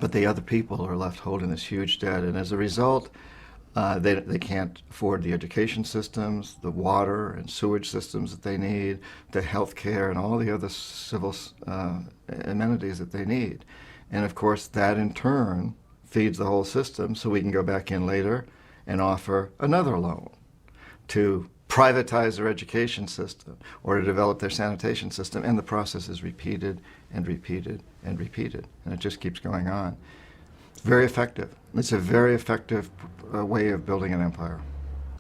but the other people are left holding this huge debt. And as a result, they can't afford the education systems, the water and sewage systems that they need, the health care and all the other civil amenities that they need. And of course, that in turn feeds the whole system, so we can go back in later and offer another loan to privatize their education system or to develop their sanitation system, and the process is repeated and repeated and repeated, and it just keeps going on. It's very effective. It's a very effective way of building an empire.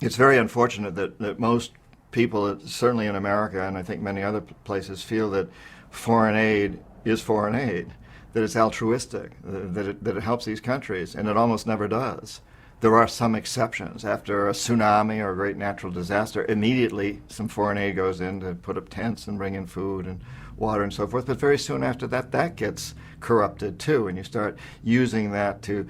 It's very unfortunate that most people, certainly in America and I think many other places, feel that foreign aid is foreign aid, that it's altruistic, that it helps these countries, and it almost never does. There are some exceptions. After a tsunami or a great natural disaster, immediately some foreign aid goes in to put up tents and bring in food and water and so forth. But very soon after that, that gets corrupted too, and you start using that to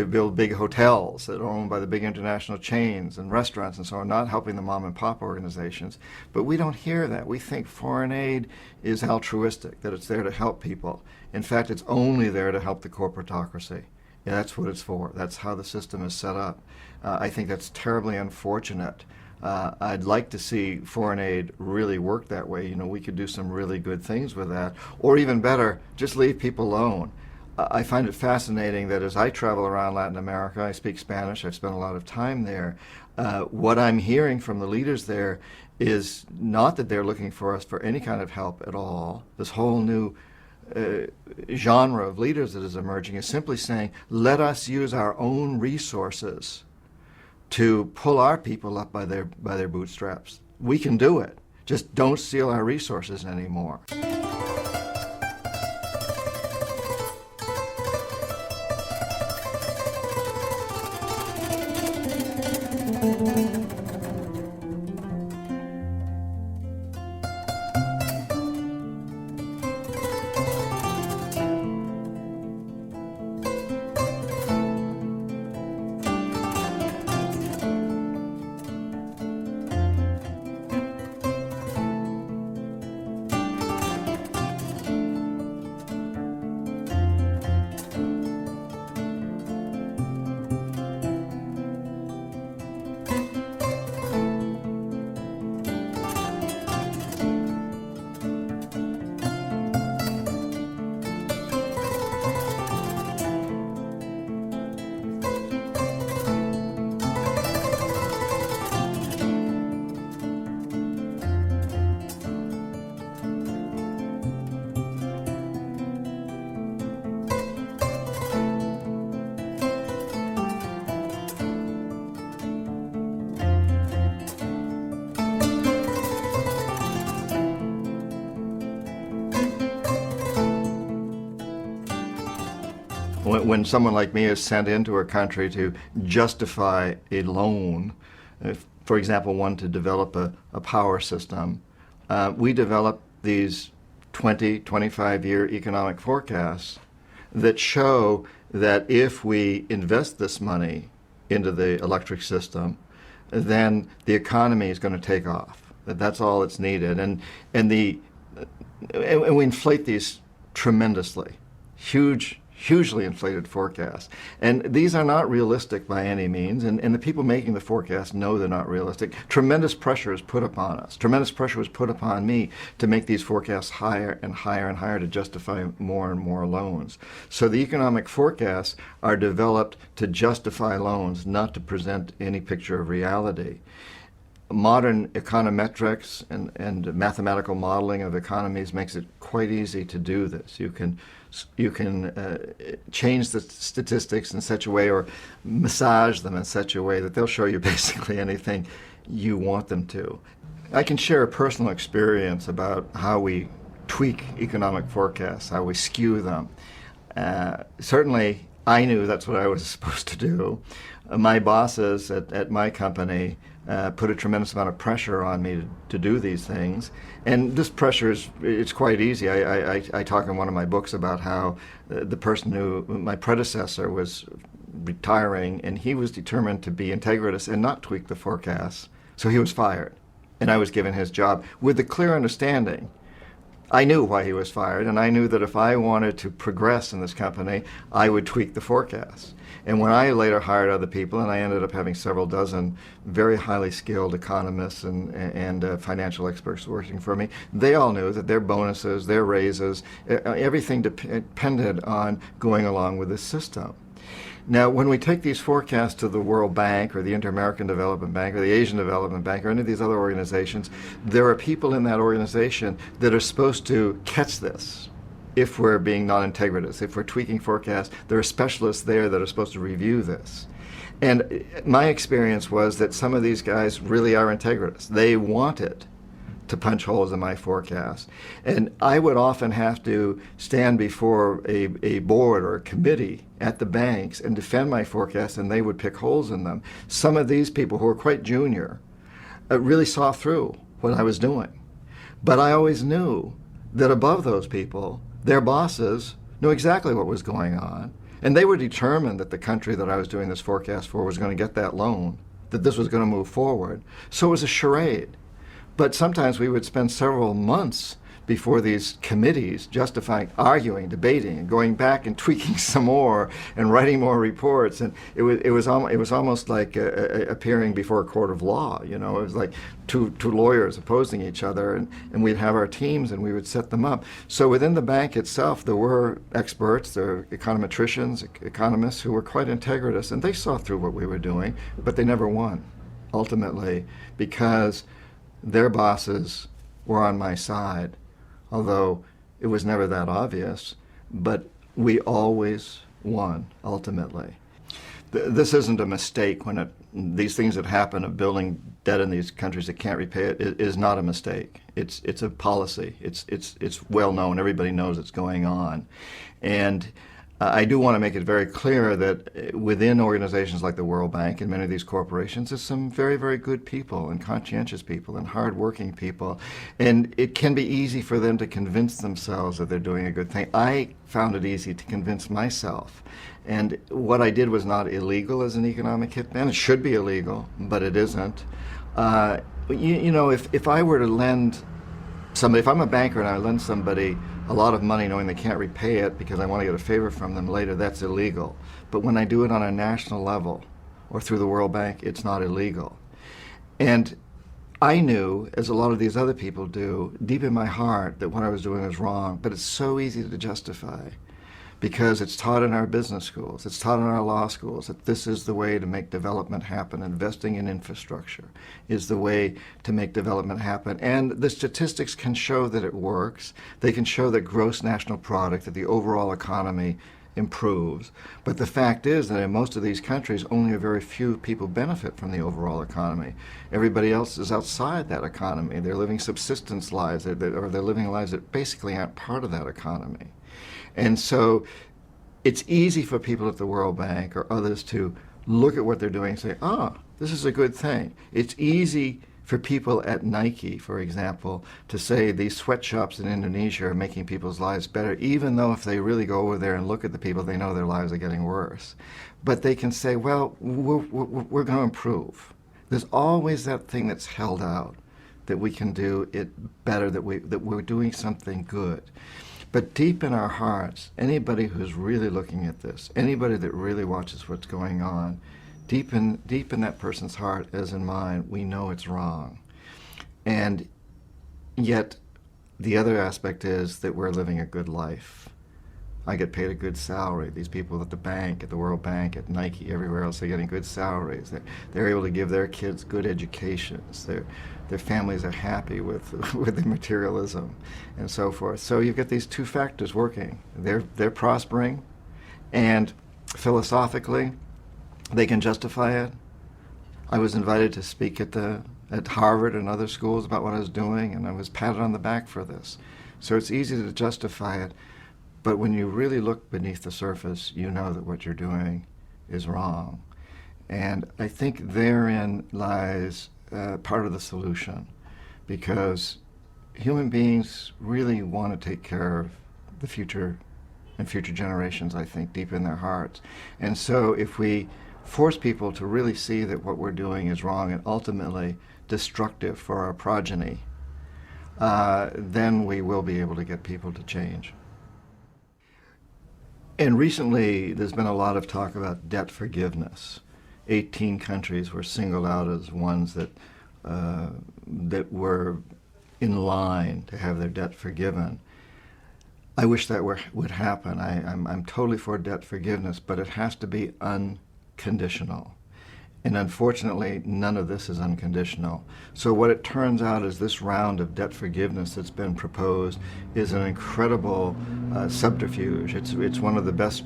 build big hotels that are owned by the big international chains and restaurants and so on, not helping the mom and pop organizations. But we don't hear that. We think foreign aid is altruistic, that it's there to help people. In fact, it's only there to help the corporatocracy. Yeah, that's what it's for. That's how the system is set up. I think that's terribly unfortunate. I'd like to see foreign aid really work that way. You know, we could do some really good things with that. Or even better, just leave people alone. I find it fascinating that as I travel around Latin America, I speak Spanish, I've spent a lot of time there, what I'm hearing from the leaders there is not that they're looking for us for any kind of help at all. This whole new genre of leaders that is emerging is simply saying, let us use our own resources to pull our people up by their bootstraps. We can do it. Just don't steal our resources anymore. When someone like me is sent into a country to justify a loan, for example, one to develop a power system, we develop these 20, 25-year economic forecasts that show that if we invest this money into the electric system, then the economy is going to take off. That's all that's needed. And we inflate these tremendously, hugely inflated forecasts. And these are not realistic by any means, and the people making the forecasts know they're not realistic. Tremendous pressure is put upon us. Tremendous pressure was put upon me to make these forecasts higher and higher and higher to justify more and more loans. So the economic forecasts are developed to justify loans, not to present any picture of reality. Modern econometrics and mathematical modeling of economies makes it quite easy to do this. You can change the statistics in such a way or massage them in such a way that they'll show you basically anything you want them to. I can share a personal experience about how we tweak economic forecasts, how we skew them. Certainly, I knew that's what I was supposed to do. My bosses at my company put a tremendous amount of pressure on me to do these things. And this pressure it's quite easy. I talk in one of my books about how the person my predecessor was retiring, and he was determined to be integritous and not tweak the forecasts. So he was fired, and I was given his job with the clear understanding I knew why he was fired, and I knew that if I wanted to progress in this company, I would tweak the forecast. And when I later hired other people, and I ended up having several dozen very highly skilled economists and financial experts working for me, they all knew that their bonuses, their raises, everything depended on going along with this system. Now, when we take these forecasts to the World Bank or the Inter-American Development Bank or the Asian Development Bank or any of these other organizations, there are people in that organization that are supposed to catch this. If we're being non-integritous, if we're tweaking forecasts, there are specialists there that are supposed to review this. And my experience was that some of these guys really are integritous. They wanted to punch holes in my forecast. And I would often have to stand before a board or a committee at the banks and defend my forecast, and they would pick holes in them. Some of these people who were quite junior really saw through what I was doing. But I always knew that above those people, their bosses knew exactly what was going on. And they were determined that the country that I was doing this forecast for was going to get that loan, that this was going to move forward. So it was a charade. But sometimes we would spend several months before these committees justifying, arguing, debating, and going back and tweaking some more and writing more reports. And it was almost like appearing before a court of law. You know, it was like two lawyers opposing each other, and we'd have our teams and we would set them up. So within the bank itself, there were experts, there were econometricians, economists who were quite integritous, and they saw through what we were doing, but they never won, ultimately, because their bosses were on my side, although it was never that obvious, but we always won, ultimately. This isn't a mistake when these things that happen of building debt in these countries that can't repay it is not a mistake. It's a policy. It's well known. Everybody knows it's going on. And I do want to make it very clear that within organizations like the World Bank and many of these corporations, there's some very, very good people and conscientious people and hardworking people. And it can be easy for them to convince themselves that they're doing a good thing. I found it easy to convince myself. And what I did was not illegal as an economic hitman. It should be illegal, but it isn't. You know, if I were to lend somebody, if I'm a banker and I lend somebody a lot of money knowing they can't repay it because I want to get a favor from them later, that's illegal. But when I do it on a national level or through the World Bank, it's not illegal. And I knew, as a lot of these other people do, deep in my heart that what I was doing was wrong, but it's so easy to justify because it's taught in our business schools, it's taught in our law schools that this is the way to make development happen. Investing in infrastructure is the way to make development happen. And the statistics can show that it works. They can show that gross national product, that the overall economy improves. But the fact is that in most of these countries, only a very few people benefit from the overall economy. Everybody else is outside that economy. They're living subsistence lives, or they're living lives that basically aren't part of that economy. And so it's easy for people at the World Bank or others to look at what they're doing and say, this is a good thing. It's easy for people at Nike, for example, to say these sweatshops in Indonesia are making people's lives better, even though if they really go over there and look at the people, they know their lives are getting worse. But they can say, well, we're going to improve. There's always that thing that's held out, that we can do it better, that we're doing something good. But deep in our hearts, anybody who's really looking at this, anybody that really watches what's going on, deep in that person's heart, as in mine, we know it's wrong. And yet, the other aspect is that we're living a good life. I get paid a good salary. These people at the bank, at the World Bank, at Nike, everywhere else, they're getting good salaries. They're able to give their kids good educations. Their families are happy with the materialism and so forth. So you've got these two factors working. They're prospering, and philosophically, they can justify it. I was invited to speak at Harvard and other schools about what I was doing, and I was patted on the back for this. So it's easy to justify it, but when you really look beneath the surface, you know that what you're doing is wrong. And I think therein lies part of the solution, because human beings really want to take care of the future and future generations, I think, deep in their hearts. And so if we force people to really see that what we're doing is wrong and ultimately destructive for our progeny, then we will be able to get people to change. And recently, there's been a lot of talk about debt forgiveness. 18 countries were singled out as ones that were in line to have their debt forgiven. I wish that would happen. I'm totally for debt forgiveness, but it has to be unconditional. And unfortunately, none of this is unconditional. So what it turns out is this round of debt forgiveness that's been proposed is an incredible subterfuge. It's one of the best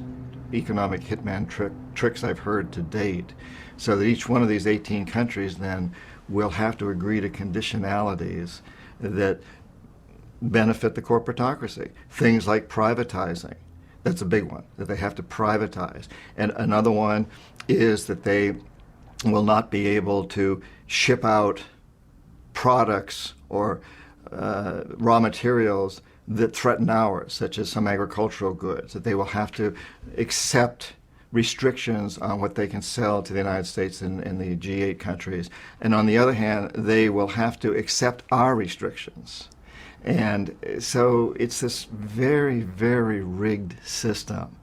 economic hitman tricks I've heard to date. So that each one of these 18 countries then will have to agree to conditionalities that benefit the corporatocracy. Things like privatizing. That's a big one, that they have to privatize. And another one is that they will not be able to ship out products or raw materials that threaten ours, such as some agricultural goods, that they will have to accept restrictions on what they can sell to the United States and the G8 countries. And on the other hand, they will have to accept our restrictions. And so it's this very, very rigged system.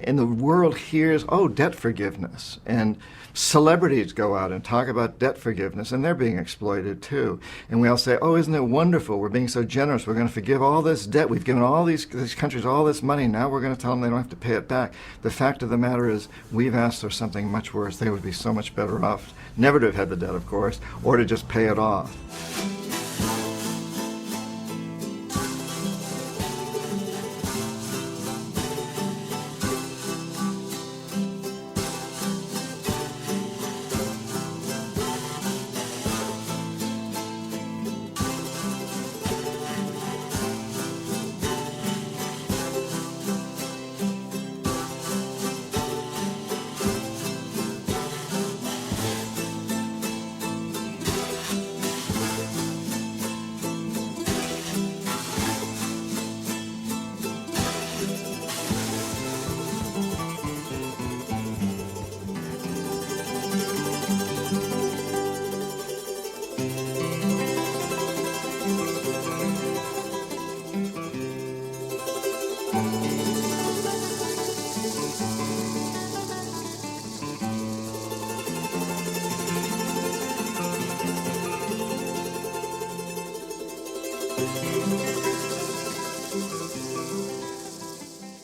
And the world hears, oh, debt forgiveness. And celebrities go out and talk about debt forgiveness, and they're being exploited too. And we all say, oh, isn't it wonderful? We're being so generous. We're going to forgive all this debt. We've given all these countries all this money. Now we're going to tell them they don't have to pay it back. The fact of the matter is, we've asked for something much worse. They would be so much better off never to have had the debt, of course, or to just pay it off.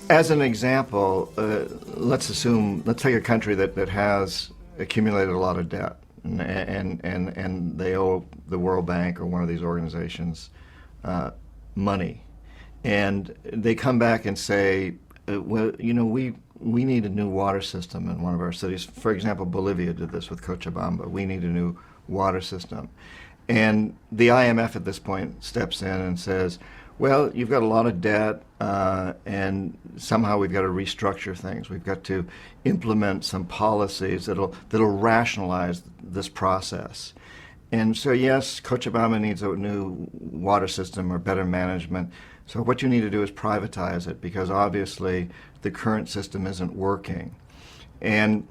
As an example, let's take a country that has accumulated a lot of debt, and they owe the World Bank or one of these organizations money, and they come back and say, well, you know, we need a new water system in one of our cities. For example, Bolivia did this with Cochabamba. We need a new water system. And the IMF at this point steps in and says, well, you've got a lot of debt, and somehow we've got to restructure things. We've got to implement some policies that'll rationalize this process. And so, yes, Cochabamba needs a new water system or better management. So what you need to do is privatize it, because obviously the current system isn't working. And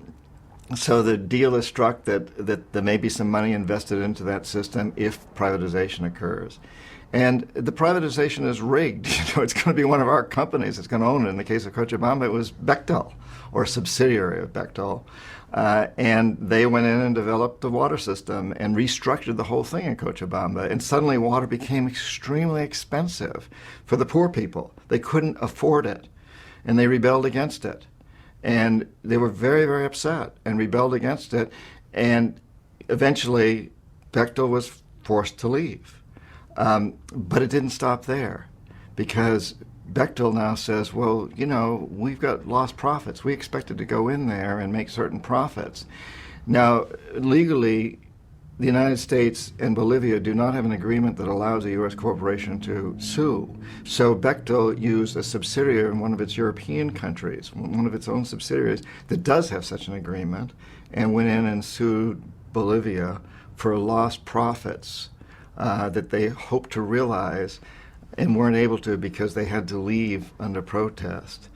so the deal is struck that there may be some money invested into that system if privatization occurs. And the privatization is rigged. You know, it's going to be one of our companies that's going to own it. In the case of Cochabamba, it was Bechtel, or a subsidiary of Bechtel. And they went in and developed the water system and restructured the whole thing in Cochabamba. And suddenly water became extremely expensive for the poor people. They couldn't afford it, and they rebelled against it. And they were very, very upset and rebelled against it. And eventually, Bechtel was forced to leave. But it didn't stop there, because Bechtel now says, well, you know, we've got lost profits. We expected to go in there and make certain profits. Now, legally, the United States and Bolivia do not have an agreement that allows a U.S. corporation to sue. So Bechtel used a subsidiary in one of its European countries, one of its own subsidiaries, that does have such an agreement, and went in and sued Bolivia for lost profits that they hoped to realize and weren't able to because they had to leave under protest.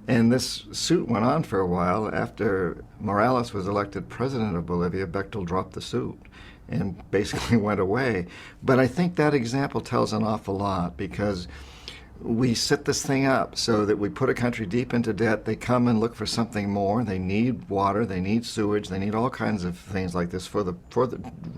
And this suit went on for a while. After Morales was elected president of Bolivia, Bechtel dropped the suit. and basically went away. But I think that example tells an awful lot, because we set this thing up so that we put a country deep into debt. They come and look for something more. They need water, they need sewage, they need all kinds of things like this for the